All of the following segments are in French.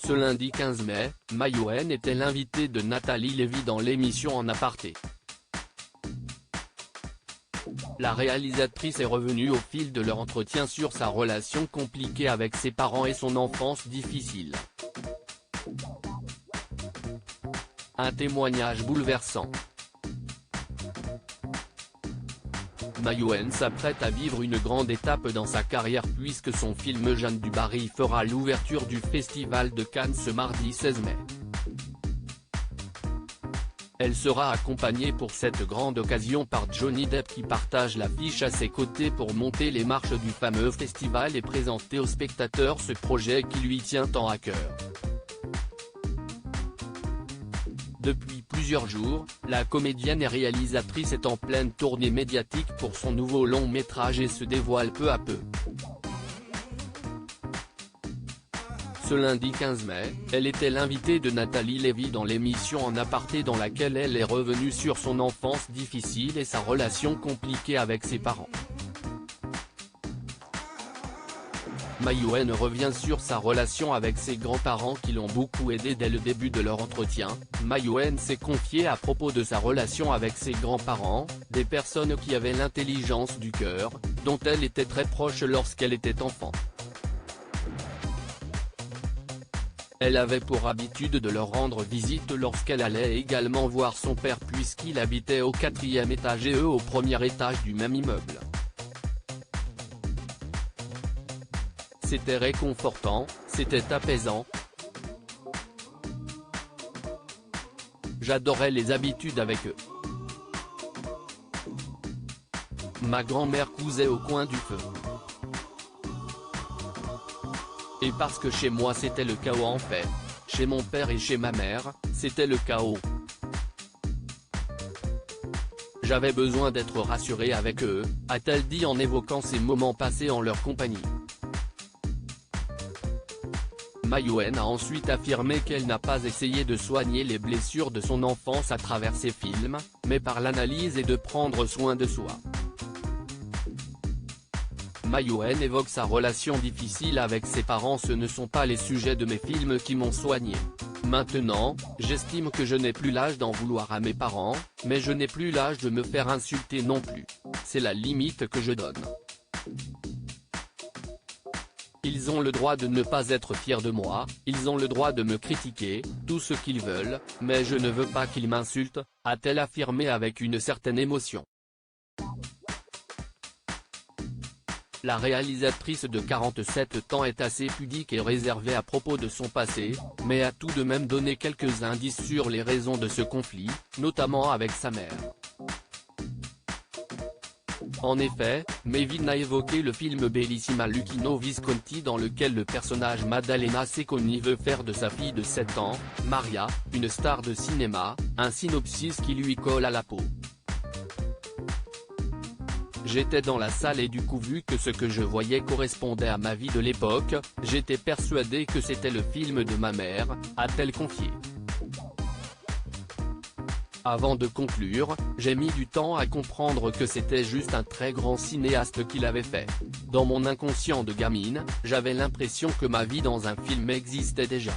Ce lundi 15 mai, Mayouen était l'invité de Nathalie Lévy dans l'émission En Aparté. La réalisatrice est revenue au fil de leur entretien sur sa relation compliquée avec ses parents et son enfance difficile. Un témoignage bouleversant. Mayouen s'apprête à vivre une grande étape dans sa carrière puisque son film Jeanne du Barry fera l'ouverture du Festival de Cannes ce mardi 16 mai. Elle sera accompagnée pour cette grande occasion par Johnny Depp qui partage l'affiche à ses côtés pour monter les marches du fameux festival et présenter aux spectateurs ce projet qui lui tient tant à cœur. Depuis plusieurs jours, la comédienne et réalisatrice est en pleine tournée médiatique pour son nouveau long métrage et se dévoile peu à peu. Ce lundi 15 mai, elle était l'invitée de Nathalie Lévy dans l'émission En Aparté dans laquelle elle est revenue sur son enfance difficile et sa relation compliquée avec ses parents. Mayouen revient sur sa relation avec ses grands-parents qui l'ont beaucoup aidé dès le début de leur entretien. Mayouen s'est confiée à propos de sa relation avec ses grands-parents, des personnes qui avaient l'intelligence du cœur, dont elle était très proche lorsqu'elle était enfant. Elle avait pour habitude de leur rendre visite lorsqu'elle allait également voir son père puisqu'il habitait au 4e étage et eux au premier étage du même immeuble. C'était réconfortant, c'était apaisant. J'adorais les habitudes avec eux. Ma grand-mère cousait au coin du feu. Et parce que chez moi c'était le chaos en fait, chez mon père et chez ma mère, c'était le chaos. J'avais besoin d'être rassurée avec eux, a-t-elle dit en évoquant ces moments passés en leur compagnie. Mayouen a ensuite affirmé qu'elle n'a pas essayé de soigner les blessures de son enfance à travers ses films, mais par l'analyse et de prendre soin de soi. Mayouen évoque sa relation difficile avec ses parents. Ce ne sont pas les sujets de mes films qui m'ont soigné. Maintenant, j'estime que je n'ai plus l'âge d'en vouloir à mes parents, mais je n'ai plus l'âge de me faire insulter non plus. C'est la limite que je donne. Ils ont le droit de ne pas être fiers de moi, ils ont le droit de me critiquer, tout ce qu'ils veulent, mais je ne veux pas qu'ils m'insultent, a-t-elle affirmé avec une certaine émotion. La réalisatrice de 47 ans est assez pudique et réservée à propos de son passé, mais a tout de même donné quelques indices sur les raisons de ce conflit, notamment avec sa mère. En effet, Mayouen a évoqué le film Bellissima Luchino Visconti dans lequel le personnage Maddalena Secconi veut faire de sa fille de 7 ans, Maria, une star de cinéma, un synopsis qui lui colle à la peau. J'étais dans la salle et du coup vu que ce que je voyais correspondait à ma vie de l'époque, j'étais persuadée que c'était le film de ma mère, a-t-elle confié. Avant de conclure, j'ai mis du temps à comprendre que c'était juste un très grand cinéaste qui l'avait fait. Dans mon inconscient de gamine, j'avais l'impression que ma vie dans un film existait déjà.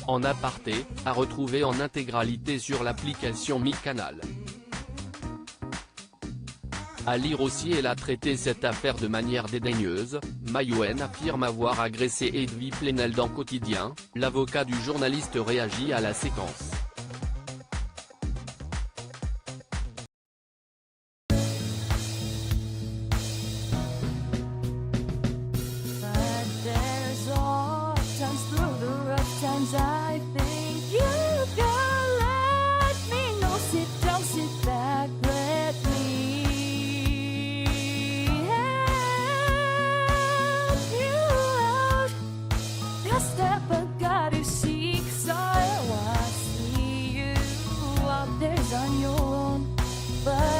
En Aparté, à retrouver en intégralité sur l'application MyCanal. À lire aussi. Elle a traité cette affaire de manière dédaigneuse. Mayouen affirme avoir agressé Edwy Plenel dans Quotidien, l'avocat du journaliste réagit à la séquence. On your own, but